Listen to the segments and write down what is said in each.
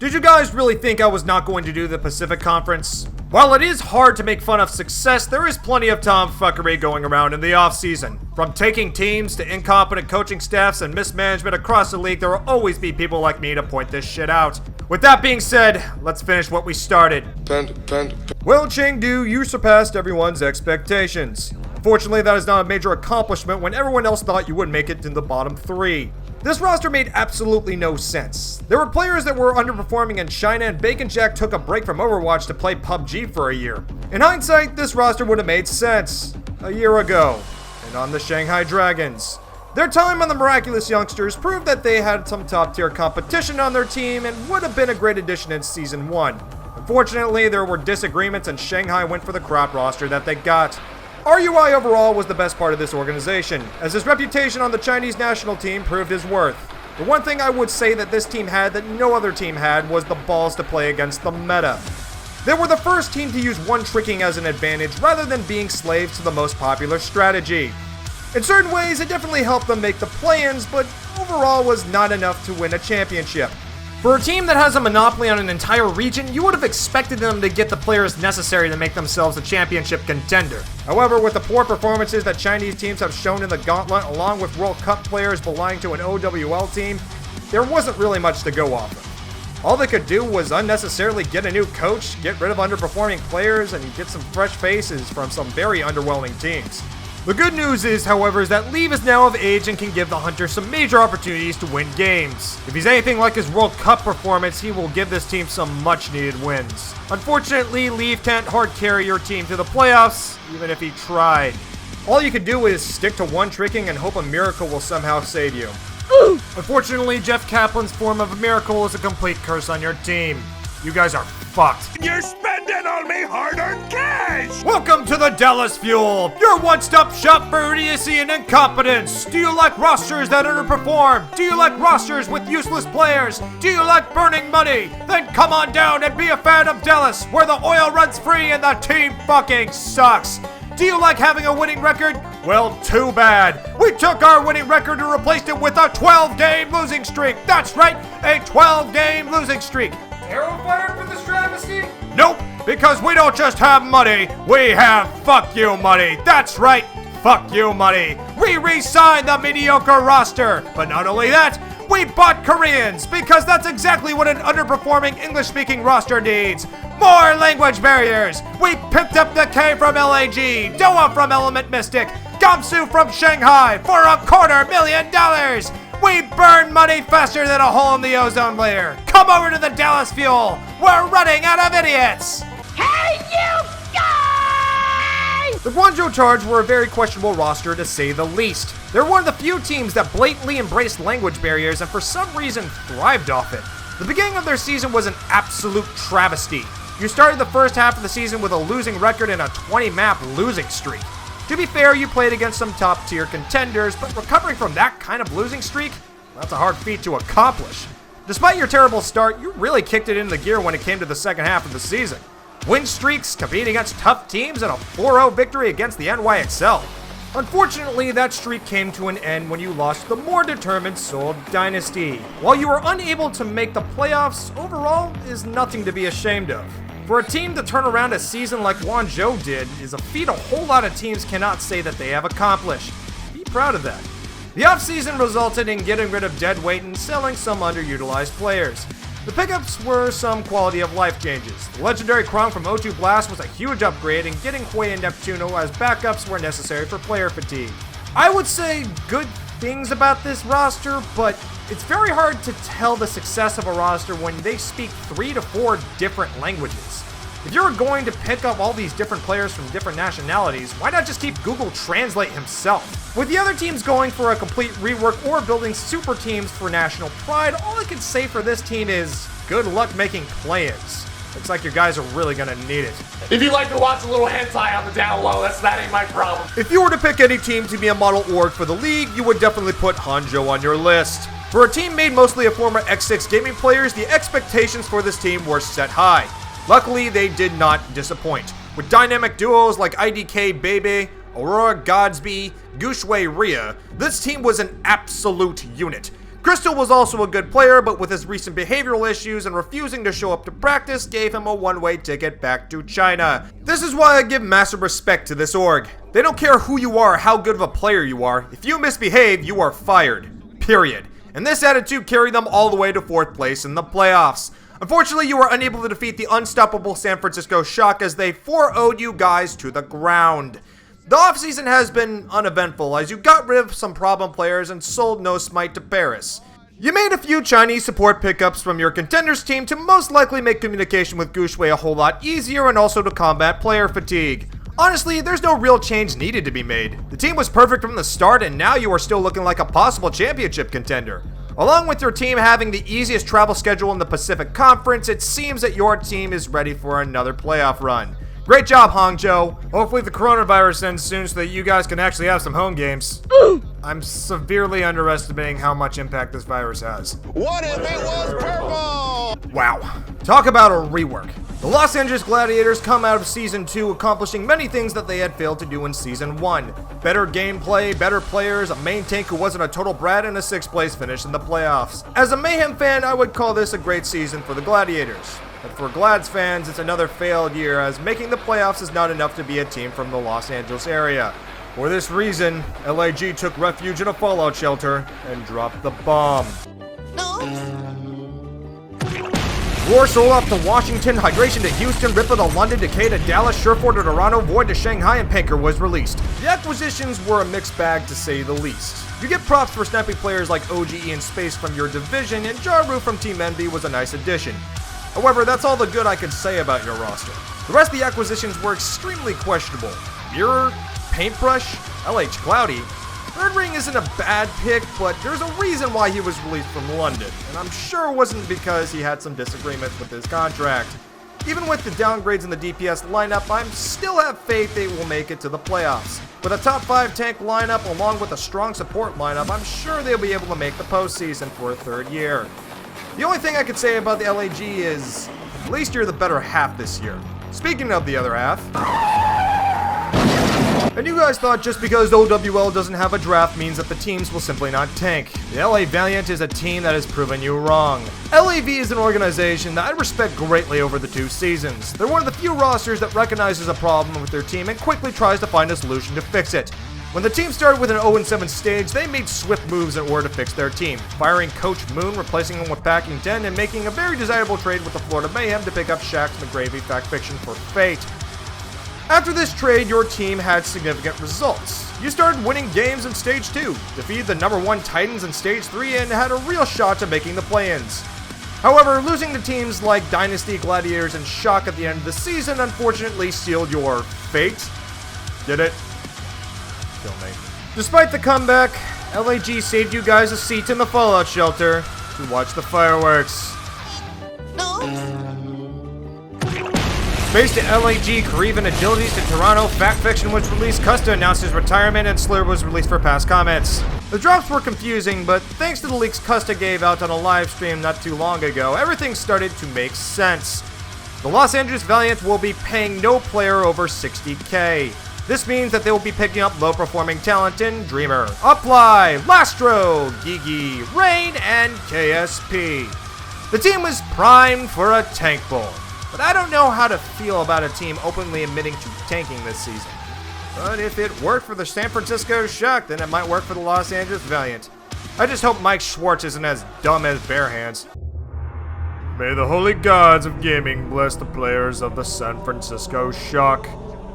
Did you guys really think I was not going to do the Pacific Conference? While it is hard to make fun of success, there is plenty of tomfuckery going around in the offseason. From taking teams to incompetent coaching staffs and mismanagement across the league, there will always be people like me to point this shit out. With that being said, let's finish what we started. Well, Chengdu, you surpassed everyone's expectations. Unfortunately, that is not a major accomplishment when everyone else thought you would make it in the bottom 3. This roster made absolutely no sense. There were players that were underperforming in China, and Bacon Jack took a break from Overwatch to play PUBG for a year. In hindsight, this roster would have made sense a year ago, and on the Shanghai Dragons. Their time on the Miraculous Youngsters proved that they had some top-tier competition on their team and would have been a great addition in Season 1. Unfortunately, there were disagreements and Shanghai went for the crop roster that they got. RUI overall was the best part of this organization, as his reputation on the Chinese national team proved his worth. The one thing I would say that this team had that no other team had was the balls to play against the meta. They were the first team to use one-tricking as an advantage rather than being slaves to the most popular strategy. In certain ways, it definitely helped them make the play-ins, but overall was not enough to win a championship. For a team that has a monopoly on an entire region, you would have expected them to get the players necessary to make themselves a championship contender. However, with the poor performances that Chinese teams have shown in the gauntlet, along with World Cup players belonging to an OWL team, there wasn't really much to go off of. All they could do was unnecessarily get a new coach, get rid of underperforming players, and get some fresh faces from some very underwhelming teams. The good news is, however, is that Leave is now of age and can give the Hunter some major opportunities to win games. If he's anything like his World Cup performance, he will give this team some much-needed wins. Unfortunately, Leave can't hard carry your team to the playoffs, even if he tried. All you can do is stick to one-tricking and hope a miracle will somehow save you. Unfortunately, Jeff Kaplan's form of a miracle is a complete curse on your team. You guys are fucked. You're spending all me hard-earned cash! Welcome to the Dallas Fuel, your one-stop shop for idiocy and incompetence. Do you like rosters that underperform? Do you like rosters with useless players? Do you like burning money? Then come on down and be a fan of Dallas, where the oil runs free and the team fucking sucks. Do you like having a winning record? Well, too bad. We took our winning record and replaced it with a 12-game losing streak. That's right, a 12-game losing streak. Arrow fire for this travesty? Nope, because we don't just have money, we have fuck you money. That's right, fuck you money. We re-signed the mediocre roster, but not only that, we bought Koreans, because that's exactly what an underperforming English-speaking roster needs. More language barriers. We picked up the K from LAG, Doa from Element Mystic, Gamsu from Shanghai for $250,000. We burn money faster than a hole in the ozone layer. Come over to the Dallas Fuel. We're running out of idiots. Hey, you guys! The Guangzhou Charge were a very questionable roster to say the least. They're one of the few teams that blatantly embraced language barriers and for some reason thrived off it. The beginning of their season was an absolute travesty. You started the first half of the season with a losing record and a 20-map losing streak. To be fair, you played against some top-tier contenders, but recovering from that kind of losing streak, that's a hard feat to accomplish. Despite your terrible start, you really kicked it into gear when it came to the second half of the season. Win streaks, competing against tough teams, and a 4-0 victory against the NYXL. Unfortunately, that streak came to an end when you lost the more determined Seoul Dynasty. While you were unable to make the playoffs, overall is nothing to be ashamed of. For a team to turn around a season like Guangzhou did is a feat a whole lot of teams cannot say that they have accomplished. Be proud of that. The offseason resulted in getting rid of deadweight and selling some underutilized players. The pickups were some quality of life changes. The legendary Krong from O2 Blast was a huge upgrade, and getting Hui and Neptuno as backups were necessary for player fatigue. I would say good things about this roster, but it's very hard to tell the success of a roster when they speak 3 to 4 different languages. If you're going to pick up all these different players from different nationalities, why not just keep Google Translate himself? With the other teams going for a complete rework or building super teams for national pride, all I can say for this team is good luck making play-ins. Looks like your guys are really gonna need it. If you like to watch a little hentai on the down low, that ain't my problem. If you were to pick any team to be a model org for the league, you would definitely put Hangzhou on your list. For a team made mostly of former X6 gaming players, the expectations for this team were set high. Luckily, they did not disappoint. With dynamic duos like IDK Bebe, Aurora Godsby, Gushwei Rhea, this team was an absolute unit. Crystal was also a good player, but with his recent behavioral issues and refusing to show up to practice gave him a one-way ticket back to China. This is why I give massive respect to this org. They don't care who you are or how good of a player you are. If you misbehave, you are fired. Period. And this attitude carried them all the way to 4th place in the playoffs. Unfortunately, you were unable to defeat the unstoppable San Francisco Shock as they 4-0'd you guys to the ground. The offseason has been uneventful as you got rid of some problem players and sold No Smite to Paris. You made a few Chinese support pickups from your contenders team to most likely make communication with Gushwei a whole lot easier and also to combat player fatigue. Honestly, there's no real change needed to be made. The team was perfect from the start and now you are still looking like a possible championship contender. Along with your team having the easiest travel schedule in the Pacific Conference, it seems that your team is ready for another playoff run. Great job, Hangzhou. Hopefully the coronavirus ends soon so that you guys can actually have some home games. I'm severely underestimating how much impact this virus has. What if it was purple? Wow. Talk about a rework. The Los Angeles Gladiators come out of Season 2 accomplishing many things that they had failed to do in Season 1. Better gameplay, better players, a main tank who wasn't a total brat, and a 6th place finish in the playoffs. As a Mayhem fan, I would call this a great season for the Gladiators. But for Glads fans, it's another failed year as making the playoffs is not enough to be a team from the Los Angeles area. For this reason, LAG took refuge in a fallout shelter and dropped the bomb. Roar sold off to Washington, Hydration to Houston, Ripper to London, Decay to Dallas, Surefour to Toronto, Void to Shanghai, and Panker was released. The acquisitions were a mixed bag to say the least. You get props for snapping players like OGE and Space from your division, and Jaru from Team Envy was a nice addition. However, that's all the good I can say about your roster. The rest of the acquisitions were extremely questionable. Mirror, Paintbrush, LH Cloudy. Third Ring isn't a bad pick, but there's a reason why he was released from London, and I'm sure it wasn't because he had some disagreements with his contract. Even with the downgrades in the DPS lineup, I still have faith they will make it to the playoffs. With a top 5 tank lineup along with a strong support lineup, I'm sure they'll be able to make the postseason for a 3rd year. The only thing I could say about the LAG is, at least you're the better half this year. Speaking of the other half, and you guys thought just because OWL doesn't have a draft means that the teams will simply not tank. The LA Valiant is a team that has proven you wrong. LAV is an organization that I respect greatly over the 2 seasons. They're one of the few rosters that recognizes a problem with their team and quickly tries to find a solution to fix it. When the team started with an 0-7 stage, they made swift moves in order to fix their team, firing Coach Moon, replacing him with Packing 10, and making a very desirable trade with the Florida Mayhem to pick up Shax McGravy Fact Fiction for Fate. After this trade, your team had significant results. You started winning games in Stage 2, defeated the number 1 Titans in Stage 3, and had a real shot at making the play-ins. However, losing to teams like Dynasty, Gladiators, and Shock at the end of the season unfortunately sealed your fate. Did it? Kill me. Despite the comeback, LAG saved you guys a seat in the fallout shelter to watch the fireworks. Space to LAG, Kareev and Agilities to Toronto, Fact Fiction was released, Custa announced his retirement, and Slur was released for past comments. The drops were confusing, but thanks to the leaks Custa gave out on a live stream not too long ago, everything started to make sense. The Los Angeles Valiant will be paying no player over $60K. This means that they will be picking up low-performing talent in Dreamer, Apply, Lastro, Gigi, Rain, and KSP. The team was primed for a tank bowl, but I don't know how to feel about a team openly admitting to tanking this season. But if it worked for the San Francisco Shock, then it might work for the Los Angeles Valiant. I just hope Mike Schwartz isn't as dumb as Bare Hands. May the holy gods of gaming bless the players of the San Francisco Shock.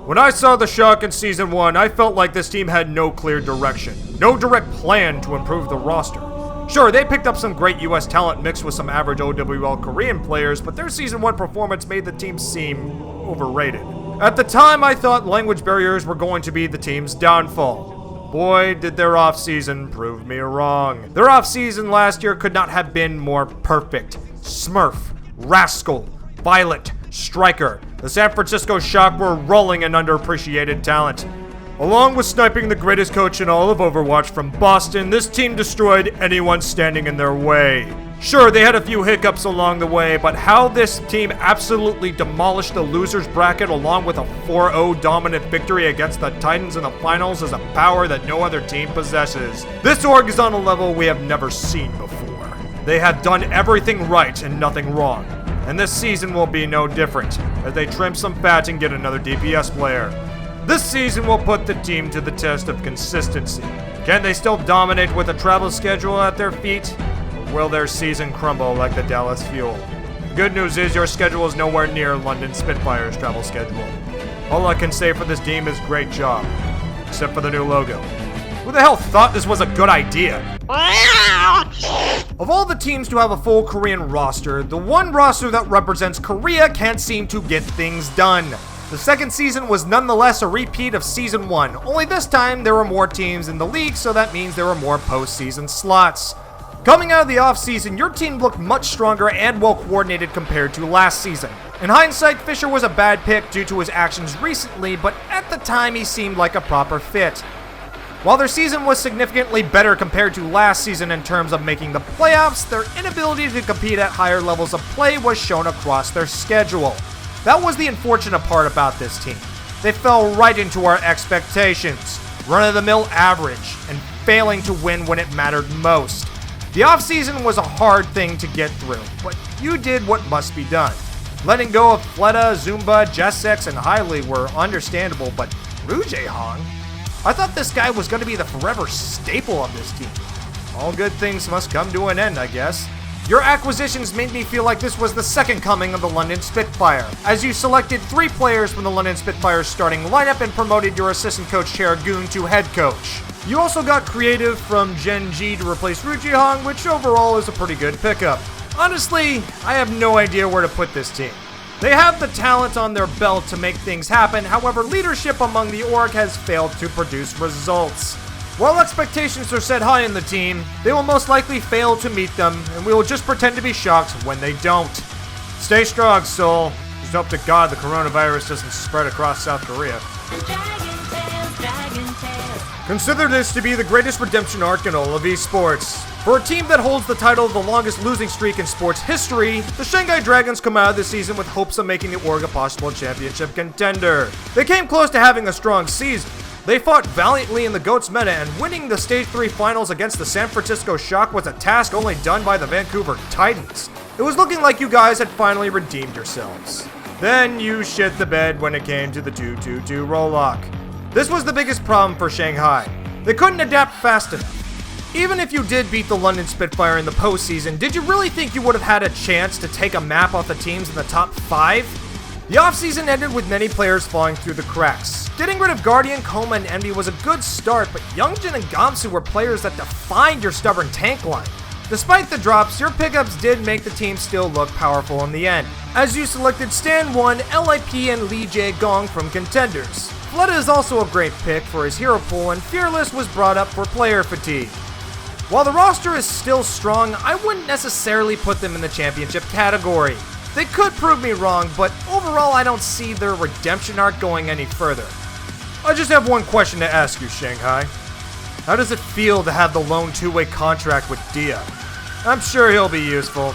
When I saw the Shock in Season 1, I felt like this team had no clear direction, no direct plan to improve the roster. Sure, they picked up some great US talent mixed with some average OWL Korean players, but their Season 1 performance made the team seem overrated. At the time, I thought language barriers were going to be the team's downfall. Boy, did their offseason prove me wrong. Their offseason last year could not have been more perfect. Smurf, Rascal, Violet, Striker. The San Francisco Shock were rolling in underappreciated talent. Along with sniping the greatest coach in all of Overwatch from Boston, this team destroyed anyone standing in their way. Sure, they had a few hiccups along the way, but how this team absolutely demolished the losers bracket along with a 4-0 dominant victory against the Titans in the finals is a power that no other team possesses. This org is on a level we have never seen before. They had done everything right and nothing wrong. And this season will be no different, as they trim some fat and get another DPS player. This season will put the team to the test of consistency. Can they still dominate with a travel schedule at their feet? Or will their season crumble like the Dallas Fuel? Good news is your schedule is nowhere near London Spitfire's travel schedule. All I can say for this team is great job, except for the new logo. Who the hell thought this was a good idea? Of all the teams to have a full Korean roster, the one roster that represents Korea can't seem to get things done. The second season was nonetheless a repeat of season 1, only this time there were more teams in the league, so that means there were more postseason slots. Coming out of the offseason, your team looked much stronger and well coordinated compared to last season. In hindsight, Fisher was a bad pick due to his actions recently, but at the time he seemed like a proper fit. While their season was significantly better compared to last season in terms of making the playoffs, their inability to compete at higher levels of play was shown across their schedule. That was the unfortunate part about this team. They fell right into our expectations, run-of-the-mill average, and failing to win when it mattered most. The offseason was a hard thing to get through, but you did what must be done. Letting go of Fleta, Zumba, Jessex, and Hiley were understandable, but Rujehong? I thought this guy was going to be the forever staple of this team. All good things must come to an end, I guess. Your acquisitions made me feel like this was the second coming of the London Spitfire, as you selected 3 players from the London Spitfire's starting lineup and promoted your assistant coach Charagoon to head coach. You also got creative from Gen G to replace Rujehong, which overall is a pretty good pickup. Honestly, I have no idea where to put this team. They have the talent on their belt to make things happen, however, leadership among the org has failed to produce results. While expectations are set high in the team, they will most likely fail to meet them, and we will just pretend to be shocked when they don't. Stay strong, Seoul. Just hope to God the coronavirus doesn't spread across South Korea. Consider this to be the greatest redemption arc in all of esports. For a team that holds the title of the longest losing streak in sports history, the Shanghai Dragons come out of this season with hopes of making the org a possible championship contender. They came close to having a strong season. They fought valiantly in the GOATS meta, and winning the Stage 3 finals against the San Francisco Shock was a task only done by the Vancouver Titans. It was looking like you guys had finally redeemed yourselves. Then you shit the bed when it came to the 2-2-2 roll-lock. This was the biggest problem for Shanghai. They couldn't adapt fast enough. Even if you did beat the London Spitfire in the postseason, did you really think you would have had a chance to take a map off the teams in the top 5? The offseason ended with many players falling through the cracks. Getting rid of Guardian, Coma, and Envy was a good start, but Youngjin and Gamsu were players that defined your stubborn tank line. Despite the drops, your pickups did make the team still look powerful in the end, as you selected Stan 1, LIP, and Lee Jae Gong from contenders. Fleta is also a great pick for his hero pool, and Fearless was brought up for player fatigue. While the roster is still strong, I wouldn't necessarily put them in the championship category. They could prove me wrong, but overall I don't see their redemption arc going any further. I just have one question to ask you, Shanghai. How does it feel to have the lone two-way contract with Dia? I'm sure he'll be useful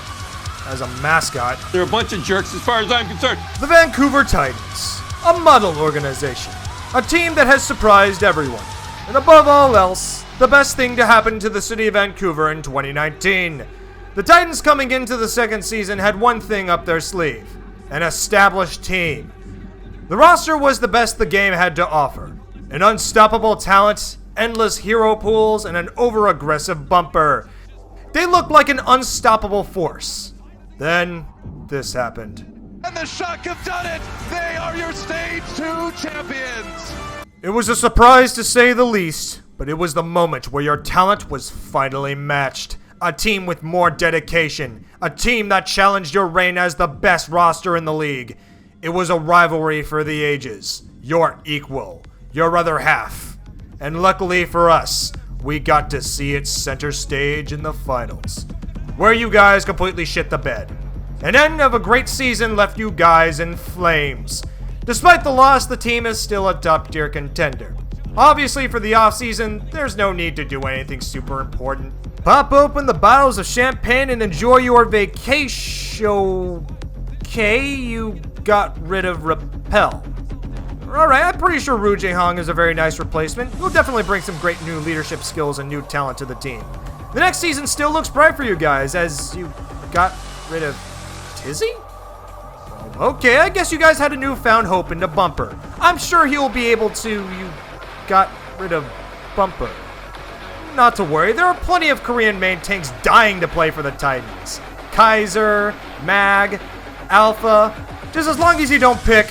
as a mascot. They're a bunch of jerks as far as I'm concerned. The Vancouver Titans, a model organization, a team that has surprised everyone, and above all else, the best thing to happen to the city of Vancouver in 2019. The Titans coming into the second season had one thing up their sleeve: an established team. The roster was the best the game had to offer: an unstoppable talent, endless hero pools, and an over-aggressive bumper. They looked like an unstoppable force. Then, this happened. And the Shock have done it! They are your Stage 2 champions! It was a surprise to say the least, but it was the moment where your talent was finally matched. A team with more dedication. A team that challenged your reign as the best roster in the league. It was a rivalry for the ages. Your equal. Your other half. And luckily for us, we got to see it center stage in the finals, where you guys completely shit the bed. An end of a great season left you guys in flames. Despite the loss, the team is still a top-tier contender. Obviously, for the offseason, there's no need to do anything super important. Pop open the bottles of champagne and enjoy your vacation. Okay, you got rid of Repel. Alright, I'm pretty sure Rujehong is a very nice replacement. He'll definitely bring some great new leadership skills and new talent to the team. The next season still looks bright for you guys, as you got rid of Tizzy? Okay, I guess you guys had a newfound hope into Bumper. I'm sure he will be able to. You got rid of Bumper. Not to worry, there are plenty of Korean main tanks dying to play for the Titans. Kaiser, Mag, Alpha, just as long as you don't pick.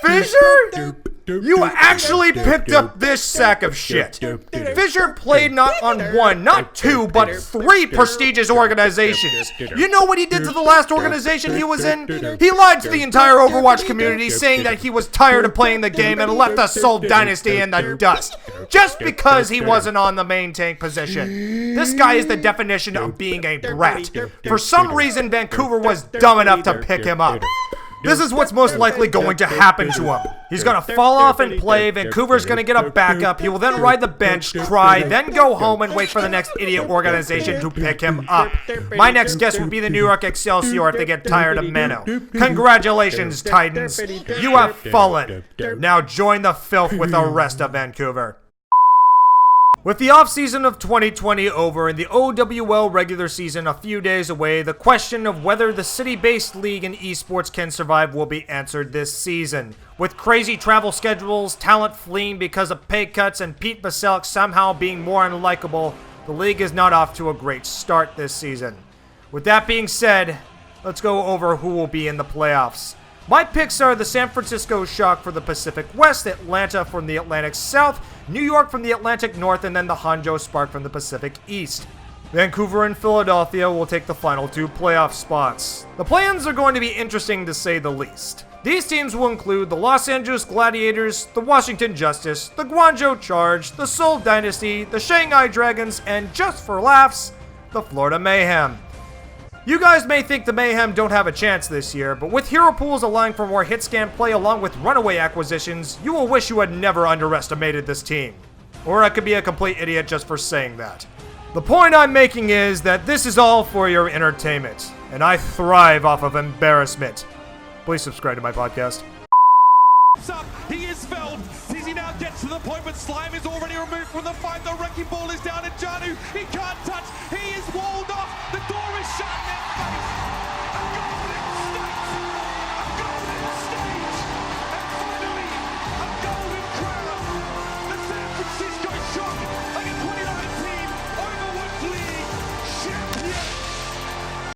Fisher? You actually picked up this sack of shit. Fisher played not on one, not two, but 3 prestigious organizations. You know what he did to the last organization he was in? He lied to the entire Overwatch community, saying that he was tired of playing the game and left the Seoul Dynasty in the dust, just because he wasn't on the main tank position. This guy is the definition of being a brat. For some reason, Vancouver was dumb enough to pick him up. This is what's most likely going to happen to him. He's going to fall off and play, Vancouver's going to get a backup, he will then ride the bench, cry, then go home and wait for the next idiot organization to pick him up. My next guess would be the New York Excelsior if they get tired of Menno. Congratulations, Titans. You have fallen. Now join the filth with the rest of Vancouver. With the offseason of 2020 over and the OWL regular season a few days away, the question of whether the city-based league in esports can survive will be answered this season. With crazy travel schedules, talent fleeing because of pay cuts, and Pete Baselk somehow being more unlikable, the league is not off to a great start this season. With that being said, let's go over who will be in the playoffs. My picks are the San Francisco Shock for the Pacific West, Atlanta from the Atlantic South, New York from the Atlantic North, and then the Hangzhou Spark from the Pacific East. Vancouver and Philadelphia will take the final 2 playoff spots. The plans are going to be interesting to say the least. These teams will include the Los Angeles Gladiators, the Washington Justice, the Guangzhou Charge, the Seoul Dynasty, the Shanghai Dragons, and just for laughs, the Florida Mayhem. You guys may think the Mayhem don't have a chance this year, but with hero pools allowing for more hit-scan play along with runaway acquisitions, you will wish you had never underestimated this team. Or I could be a complete idiot just for saying that. The point I'm making is that this is all for your entertainment, and I thrive off of embarrassment. Please subscribe to my podcast. Up, he is felled. Tizzy now gets to the point, but Slime is already removed from the fight. The wrecking ball is down, and Janu, he can't touch. He is walled off. The door is shut.